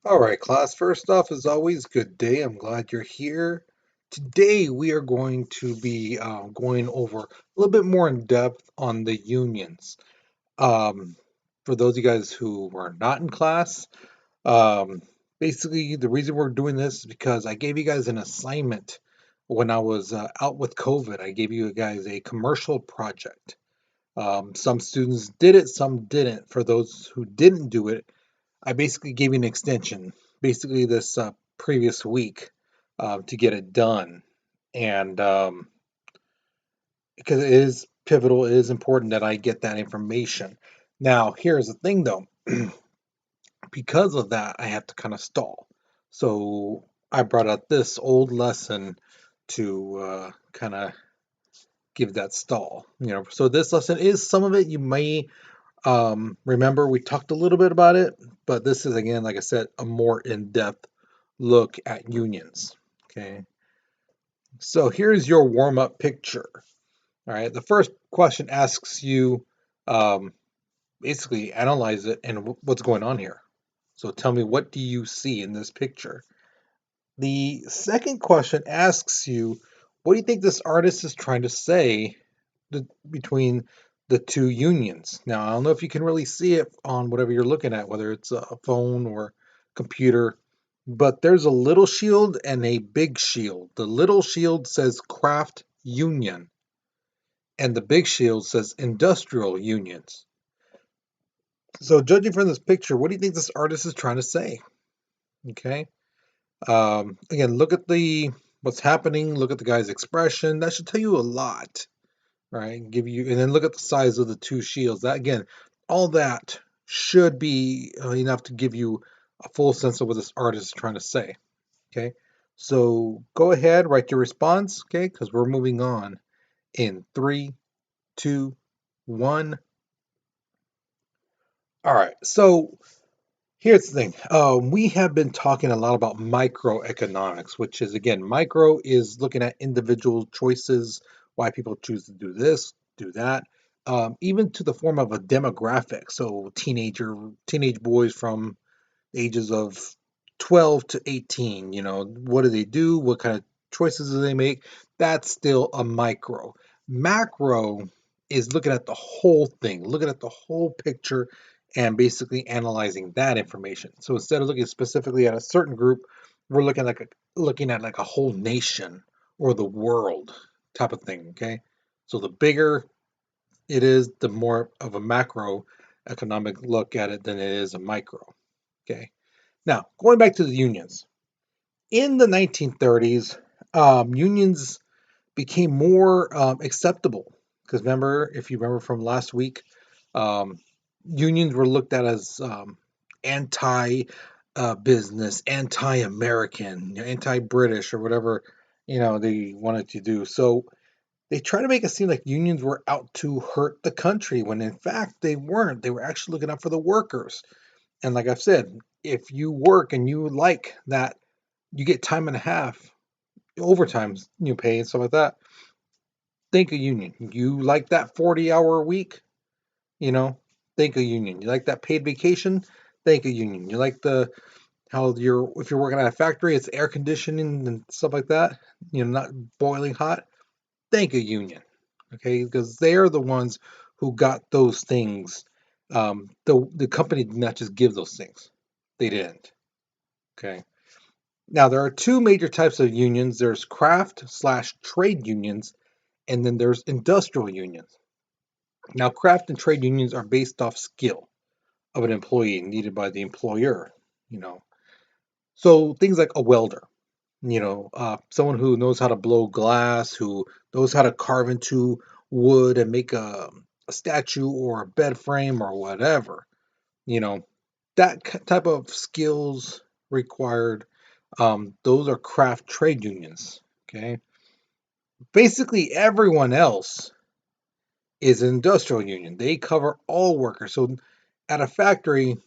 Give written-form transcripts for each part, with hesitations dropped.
All right, class. First off, as always, good day. I'm glad you're here. Today, we are going to be going over a little bit more in depth on the unions. Um, for those of you guys who were not in class, um, basically, the reason we're doing this is because I gave you guys an assignment when I was out with COVID. I gave you guys a commercial project. Some students did it, some didn't. For those who didn't do it, I basically gave you an extension, basically this previous week, to get it done. And because it is pivotal, it is important that I get that information. Now, here's the thing though, because of that, I have to kind of stall. So I brought out this old lesson to kind of give that stall. So this lesson is some of it you may remember. We talked a little bit about it, but this is again, like I said, a more in-depth look at unions. Okay, so here's your warm-up picture. All right, the first question asks you, um, basically analyze it and what's going on here. So tell me, what do you see in this picture? The second question asks you, what do you think this artist is trying to say between the two unions? Now, I don't know if you can really see it on whatever you're looking at, whether it's a phone or computer, but there's a little shield and a big shield. The little shield says craft union, and the big shield says industrial unions. So, judging from this picture, what do you think this artist is trying to say? Okay. Again, look at the what's happening. Look at the guy's expression. That should tell you a lot, right? Give you, and then look at the size of the two shields. That again, all that should be enough to give you a full sense of what this artist is trying to say. Okay, so go ahead, write your response. Okay, because we're moving on in three, two, one. All right. So here's the thing. We have been talking a lot about microeconomics, which is again, micro is looking at individual choices, why people choose to do this, do that, even to the form of a demographic. So teenage boys from ages of 12 to 18, what do they do? What kind of choices do they make? That's still a micro. Macro is looking at the whole thing, looking at the whole picture and basically analyzing that information. So instead of looking specifically at a certain group, we're looking at like a whole nation or the world type of thing, okay? So the bigger it is, the more of a macro economic look at it than it is a micro, okay? Now, going back to the unions. In the 1930s, unions became more acceptable because remember, if you remember from last week, um, unions were looked at as anti business, anti American, anti British, or whatever they wanted to do. So they try to make it seem like unions were out to hurt the country when in fact they weren't. They were actually looking out for the workers. And like I've said, if you work and you like that, you get time and a half, overtime, pay and stuff like that. Think a union. You like that 40-hour a week, you know, think a union. You like that paid vacation, think a union. You like the how you're if you're working at a factory, it's air conditioning and stuff like that, not boiling hot, think a union. Okay, because they're the ones who got those things. The company did not just give those things. They didn't. Okay. Now, there are two major types of unions. There's craft/trade unions, and then there's industrial unions. Now, craft and trade unions are based off skill of an employee needed by the employer. You know, so things like a welder. Someone who knows how to blow glass, who knows how to carve into wood and make a statue or a bed frame or whatever. You know, that type of skills required. Those are craft trade unions. Okay. Basically, everyone else is an industrial union. They cover all workers. So at a factory,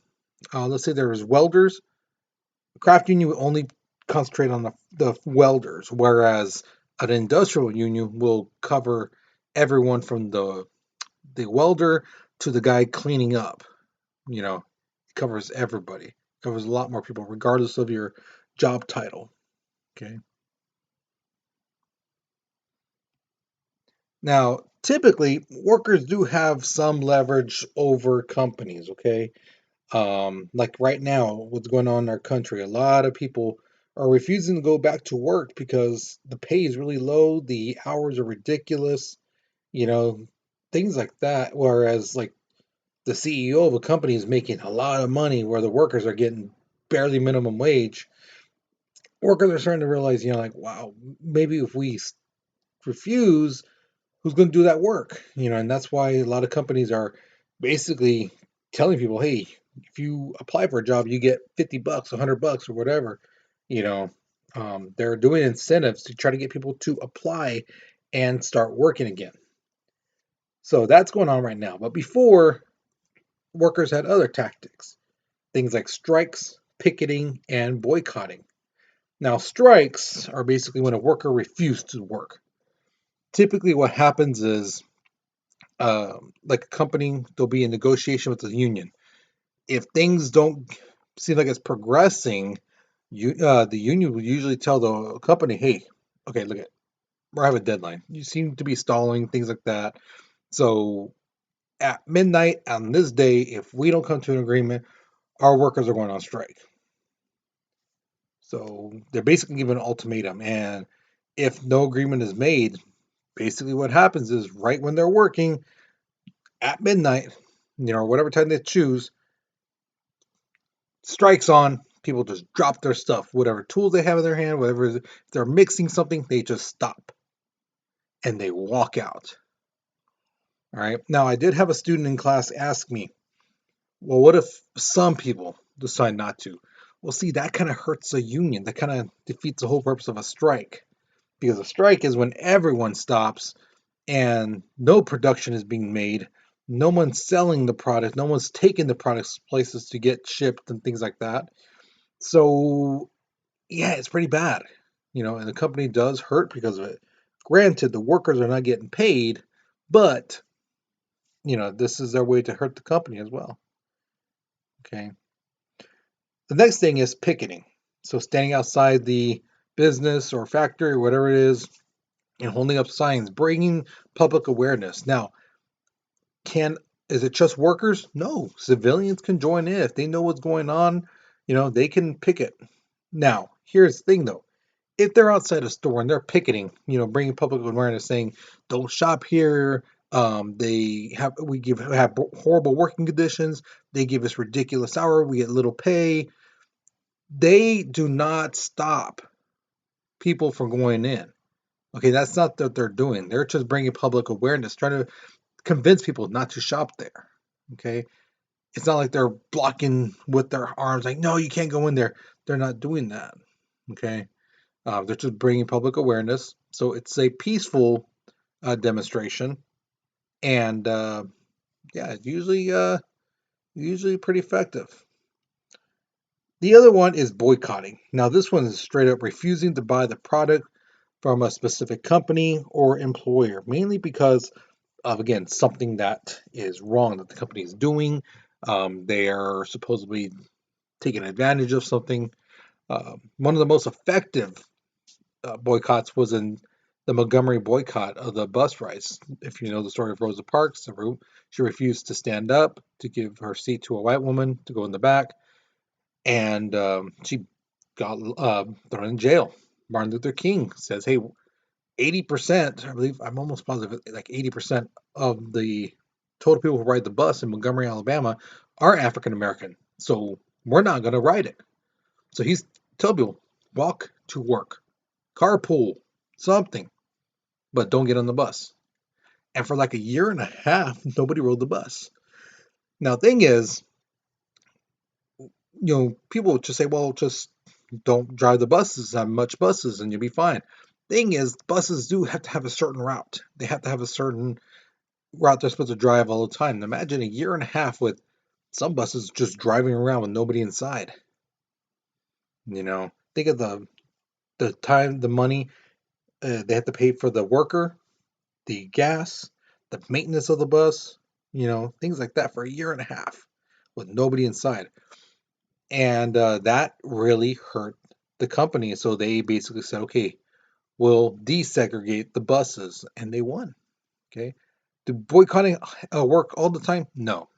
let's say there was welders, a craft union would only concentrate on the welders, whereas an industrial union will cover everyone from the welder to the guy cleaning up. It covers everybody. covers a lot more people, regardless of your job title. Okay. Now, typically, workers do have some leverage over companies. Okay. Like right now, what's going on in our country, a lot of people are refusing to go back to work because the pay is really low, the hours are ridiculous, you know, things like that. Whereas, like, the CEO of a company is making a lot of money where the workers are getting barely minimum wage. Workers are starting to realize, like, wow, maybe if we refuse, who's going to do that work? And that's why a lot of companies are basically telling people, hey, if you apply for a job, you get $50, $100, or whatever. You know, they're doing incentives to try to get people to apply and start working again. So that's going on right now. But before, workers had other tactics, things like strikes, picketing, and boycotting. Now, strikes are basically when a worker refuses to work. Typically, what happens is, like a company, there'll be a negotiation with the union. If things don't seem like it's progressing, the union will usually tell the company, "Hey, okay, look at, we have a deadline. You seem to be stalling, things like that. So at midnight on this day, if we don't come to an agreement, our workers are going on strike." So they're basically giving an ultimatum, and if no agreement is made, basically what happens is right when they're working at midnight, whatever time they choose, strikes on, people just drop their stuff, whatever tools they have in their hand, whatever, if they're mixing something, they just stop and they walk out. All right. Now, I did have a student in class ask me, well, what if some people decide not to? Well, see, that kind of hurts a union. That kind of defeats the whole purpose of a strike, because a strike is when everyone stops and no production is being made. No one's selling the product. No one's taking the products places to get shipped and things like that. So yeah, it's pretty bad, and the company does hurt because of it. Granted, the workers are not getting paid, but this is their way to hurt the company as well. Okay. The next thing is picketing. So standing outside the business or factory or whatever it is and holding up signs, bringing public awareness. Now, can is it just workers? No, civilians can join in if they know what's going on. They can picket. Now, here's the thing though. If they're outside a store and they're picketing, bringing public awareness, saying don't shop here. We have horrible working conditions. They give us ridiculous hour. We get little pay. They do not stop people from going in. Okay, that's not what they're doing. They're just bringing public awareness, trying to convince people not to shop there. Okay, it's not like they're blocking with their arms, like no, you can't go in there. They're not doing that. Okay. They're just bringing public awareness. So it's a peaceful demonstration, and yeah, it's usually pretty effective. The other one is boycotting. Now this one is straight up refusing to buy the product from a specific company or employer, mainly because of, again, something that is wrong that the company is doing. They are supposedly taking advantage of something. One of the most effective boycotts was in the Montgomery boycott of the bus rides. If you know the story of Rosa Parks, she refused to stand up to give her seat to a white woman to go in the back, and she got thrown in jail. Martin Luther King says, "Hey, 80%, I believe, I'm almost positive, like 80% of the total people who ride the bus in Montgomery, Alabama, are African American. So we're not going to ride it." So he's telling people, walk to work, carpool, something, but don't get on the bus. And for like a year and a half, nobody rode the bus. Now, the thing is, people just say, well, just don't drive the buses, have much buses, and you'll be fine. Thing is, buses do have to have a certain route. They have to have a certain route they're supposed to drive all the time. Imagine a year and a half with some buses just driving around with nobody inside. Think of the time, the money they have to pay for the worker, the gas, the maintenance of the bus, things like that for a year and a half with nobody inside. And that really hurt the company. So they basically said, okay, we'll desegregate the buses, and they won. Okay, do boycotting work all the time? No.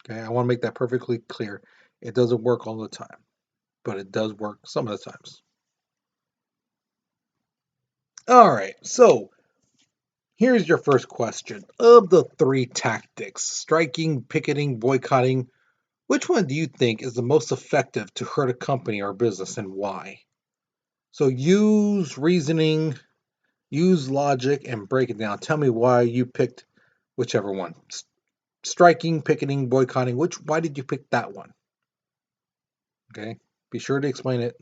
Okay, I want to make that perfectly clear. It doesn't work all the time, but it does work some of the times. All right, so here's your first question. Of the three tactics, striking, picketing, boycotting, which one do you think is the most effective to hurt a company or business, and why? So use reasoning, use logic, and break it down. Tell me why you picked whichever one. Striking, picketing, boycotting. Why did you pick that one? Okay. Be sure to explain it.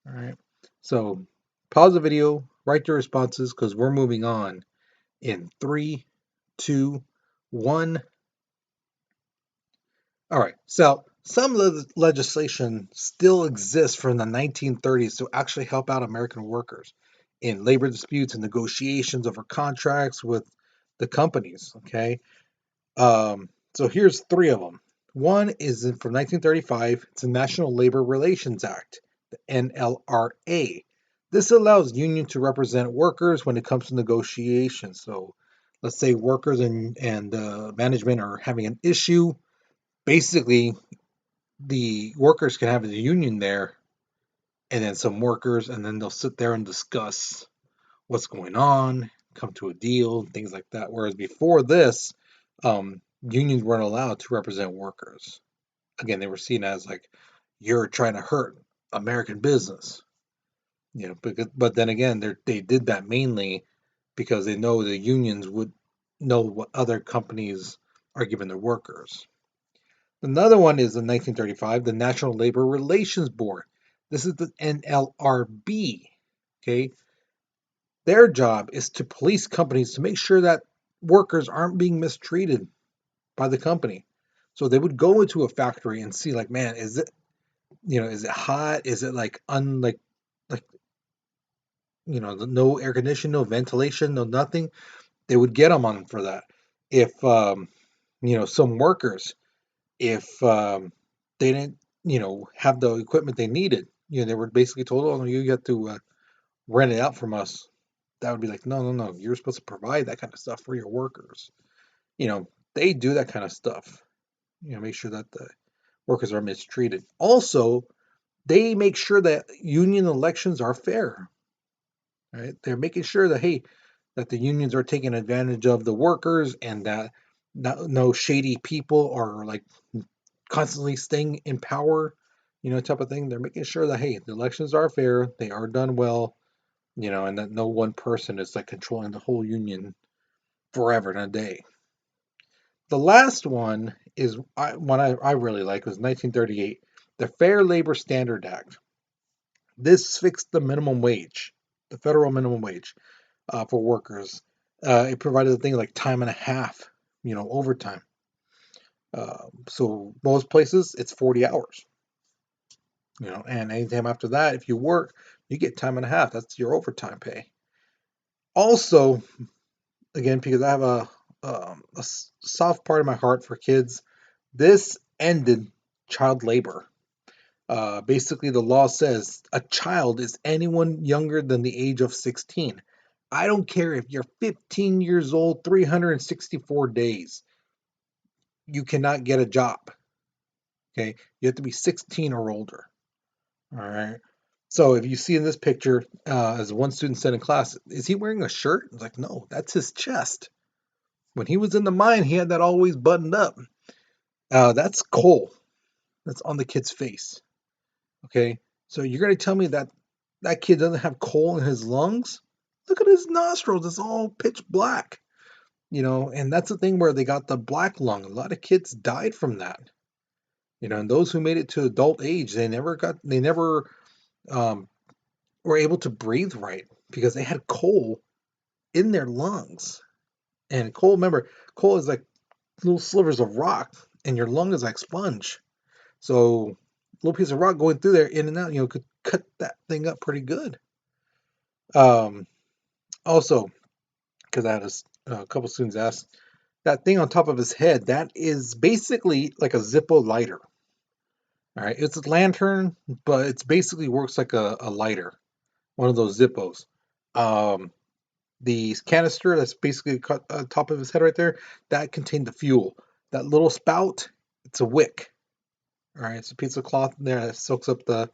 All right. So pause the video, write your responses because we're moving on in three, two, one. All right. So some legislation still exists from the 1930s to actually help out American workers in labor disputes and negotiations over contracts with the companies. Okay. So here's three of them. One is from 1935. It's the National Labor Relations Act, the NLRA. This allows union to represent workers when it comes to negotiations. So let's say workers and management are having an issue. Basically, the workers can have the union there, and then some workers, and then they'll sit there and discuss what's going on, come to a deal, things like that. Whereas before this, unions weren't allowed to represent workers. Again, they were seen as like you're trying to hurt American business, but then again, they did that mainly because they know the unions would know what other companies are giving their workers. Another one is in 1935, the National Labor Relations Board. This is the NLRB. Okay, their job is to police companies to make sure that workers aren't being mistreated by the company. So they would go into a factory and see, like, man, is it hot? Is it like like no air conditioning, no ventilation, no nothing? They would get them on for that. If some workers, if they didn't, have the equipment they needed, they were basically told, oh, no, you have to rent it out from us. That would be like, no, no, no, you're supposed to provide that kind of stuff for your workers. They do that kind of stuff. Make sure that the workers are mistreated. Also, they make sure that union elections are fair. Right? They're making sure that that the unions are taking advantage of the workers and that no shady people are like constantly staying in power, type of thing. They're making sure that the elections are fair, they are done well, and that no one person is like controlling the whole union forever and a day. The last one is one I really like was 1938, the Fair Labor Standard Act. This fixed the minimum wage, the federal minimum wage for workers. It provided things like time and a half, overtime. So most places it's 40 hours, and anytime after that, if you work, you get time and a half. That's your overtime pay. Also, again, because I have a soft part of my heart for kids, this ended child labor. Basically, the law says a child is anyone younger than the age of 16. I don't care if you're 15 years old, 364 days, you cannot get a job. Okay, you have to be 16 or older. All right. So if you see in this picture, as one student said in class, is he wearing a shirt? It's like, no, that's his chest. When he was in the mine, he had that always buttoned up. That's coal. That's on the kid's face. Okay, so you're gonna tell me that that kid doesn't have coal in his lungs? Look at his nostrils; it's all pitch black. And that's the thing where they got the black lung. A lot of kids died from that. And those who made it to adult age, they never um, were able to breathe right because they had coal in their lungs. And coal, remember, coal is like little slivers of rock, and your lung is like sponge. So, a little piece of rock going through there, in and out, could cut that thing up pretty good. Um, Also, because I had a couple students ask, that thing on top of his head, that is basically like a Zippo lighter. All right, it's a lantern, but it's basically works like a lighter, one of those Zippos. Um, the canister that's basically cut top of his head right there, that contained the fuel. That little spout, it's a wick. All right, it's a piece of cloth in there that soaks up the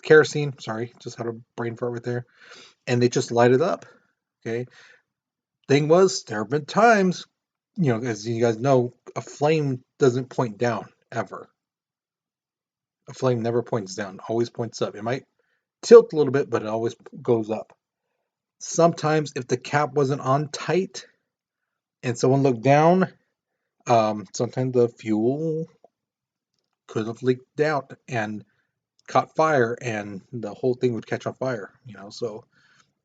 kerosene. Sorry, just had a brain fart right there, and they just light it up. Okay. Thing was, there have been times, as you guys know, a flame doesn't point down ever. A flame never points down, always points up. It might tilt a little bit, but it always goes up. Sometimes, if the cap wasn't on tight and someone looked down, sometimes the fuel could have leaked out and caught fire, and the whole thing would catch on fire. So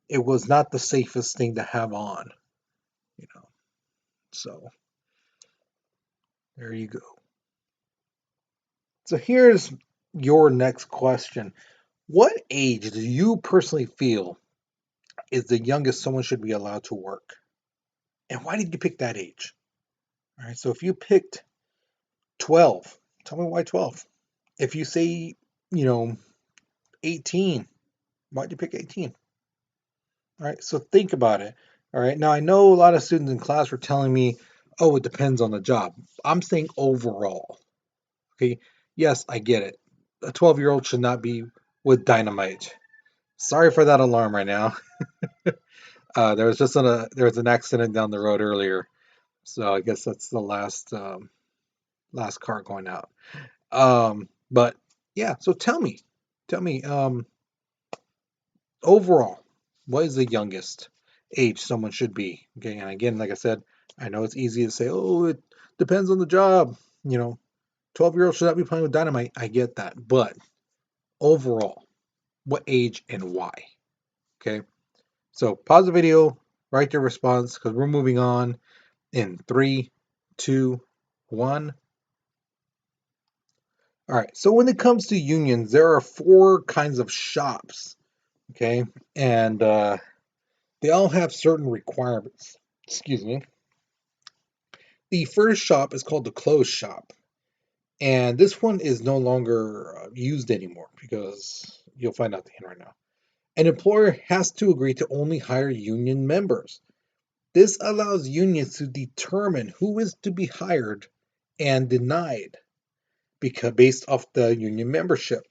it was not the safest thing to have on. You know, so there you go. So here's your next question. What age do you personally feel is the youngest someone should be allowed to work? And why did you pick that age? All right, so if you picked 12, tell me why 12. If you say, you know, 18, why'd you pick 18? All right, so think about it. All right, now I know a lot of students in class were telling me, oh, it depends on the job. I'm saying overall. Okay, yes, I get it. A 12-year-old should not be with dynamite. Sorry for that alarm right now. There was an accident down the road earlier, so I guess that's the last car going out. But yeah, so tell me, overall, what is the youngest age someone should be? Okay, and again, like I said, I know it's easy to say, oh, it depends on the job. 12-year-olds should not be playing with dynamite. I get that, but overall, what age and why? Okay, so pause the video, write your response because we're moving on in three, two, one. All right. So when it comes to unions, there are four kinds of shops. Okay, and they all have certain requirements. Excuse me. The first shop is called the closed shop, and this one is no longer used anymore because you'll find out the end right now. An employer has to agree to only hire union members. This allows unions to determine who is to be hired and denied because based off the union membership.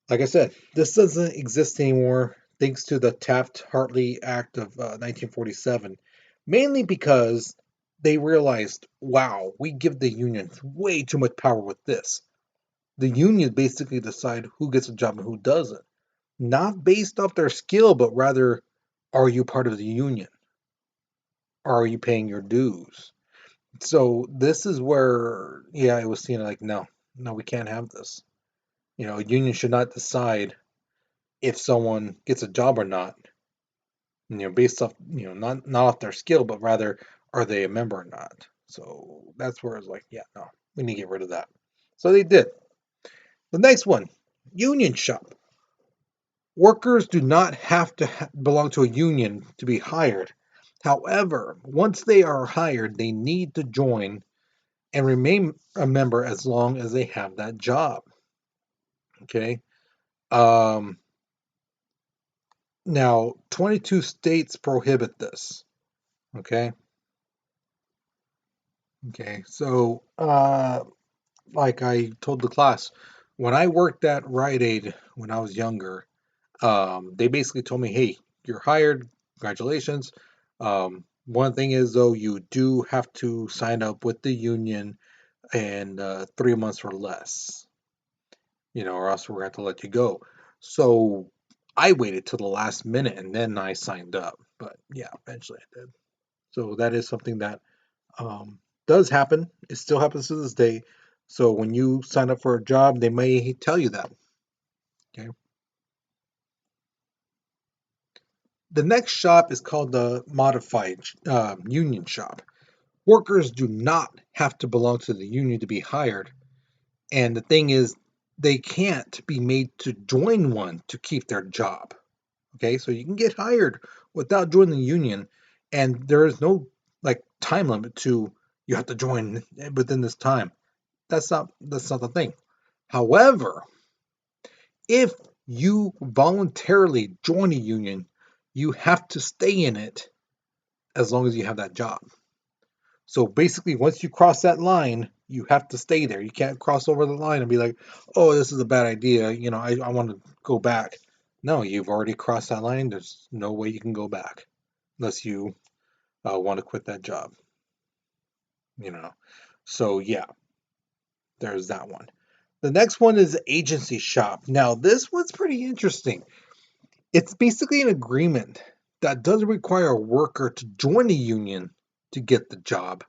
Like I said, this doesn't exist anymore thanks to the Taft-Hartley Act of 1947, mainly because they realized, wow, we give the unions way too much power with this. The unions basically decide who gets a job and who doesn't, not based off their skill, but rather, are you part of the union? Are you paying your dues? So this is where, yeah, I was seeing like, no, no, we can't have this. A union should not decide if someone gets a job or not, based off, not off their skill, but rather are they a member or not. So that's where it's like, yeah, no, we need to get rid of that. So they did. The next one, union shop. Workers do not have to belong to a union to be hired. However, once they are hired, they need to join and remain a member as long as they have that job. Okay. Um, Now, 22 states prohibit this. Okay. Okay. So, like I told the class, when I worked at Rite Aid when I was younger, they basically told me, "Hey, you're hired. Congratulations. One thing is though, you do have to sign up with the union in 3 months or less, or else we're going to let you go." So I waited till the last minute and then I signed up. But yeah, eventually I did. So that is something that does happen. It still happens to this day. So when you sign up for a job, they may tell you that. Okay. The next shop is called the modified union shop. Workers do not have to belong to the union to be hired. And the thing is, they can't be made to join one to keep their job. Okay, so you can get hired without joining the union, and there is no like time limit to you have to join within this time. That's not the thing. However, if you voluntarily join a union, you have to stay in it as long as you have that job. So basically, once you cross that line, you have to stay there. You can't cross over the line and be like, oh, this is a bad idea. I want to go back. No, you've already crossed that line. There's no way you can go back unless you want to quit that job. You know. So yeah, there's that one. The next one is agency shop. Now, this one's pretty interesting. It's basically an agreement that doesn't require a worker to join a union to get the job,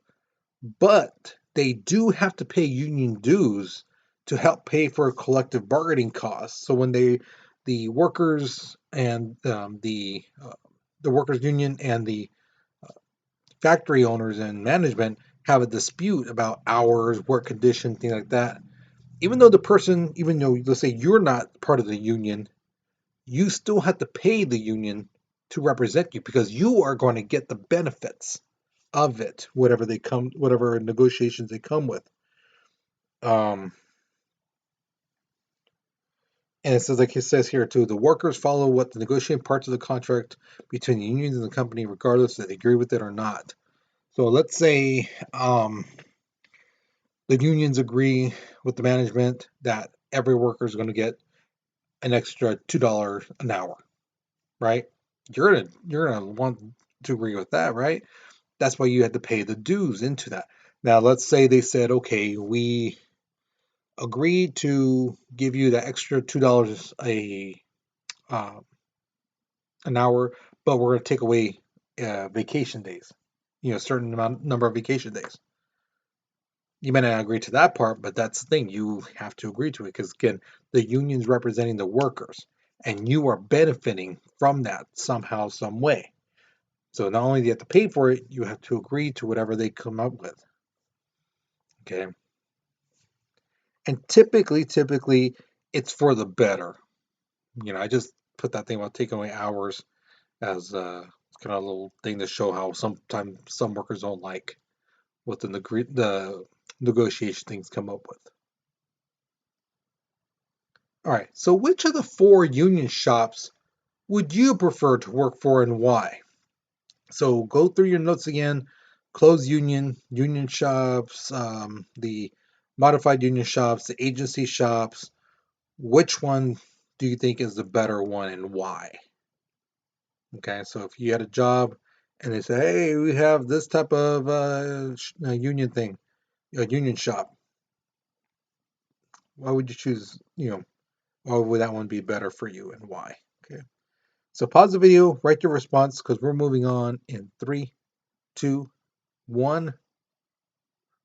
but they do have to pay union dues to help pay for collective bargaining costs. So when the workers and the workers union and the factory owners and management have a dispute about hours, work conditions, things like that. Even though let's say you're not part of the union, you still have to pay the union to represent you because you are going to get the benefits of it, whatever negotiations they come with. Um, and it says, like it says here too, the workers follow what the negotiating parts of the contract between the unions and the company, regardless if they agree with it or not. So let's say the unions agree with the management that every worker is going to get an extra $2 an hour, right? You're gonna want to agree with that, right? That's why you had to pay the dues into that. Now, let's say they said, okay, we agree to give you the extra $2 uh, an hour, but we're going to take away vacation days. A certain number of vacation days. You may not agree to that part, but that's the thing. You have to agree to it because again, the union's representing the workers, and you are benefiting from that somehow, some way. So not only do you have to pay for it, you have to agree to whatever they come up with. Okay. And typically, it's for the better. I just put that thing about taking away hours as kind of a little thing to show how sometimes some workers don't like what the negotiation things come up with. All right. So which of the four union shops would you prefer to work for and why? So go through your notes again. Closed union shops, the modified union shops, the agency shops. Which one do you think is the better one and why? Okay, so if you had a job and they say, hey, we have this type of union thing, a union shop, why would you choose, why would that one be better for you and why? Okay, so pause the video, write your response because we're moving on in 3, 2, 1.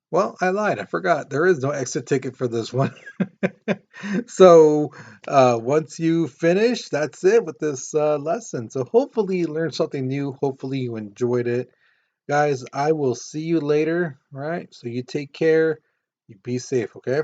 Well, I lied. I forgot. There is no exit ticket for this one. So once you finish, that's it with this lesson. So hopefully you learned something new. Hopefully you enjoyed it. Guys, I will see you later. All right. So you take care. You be safe. Okay.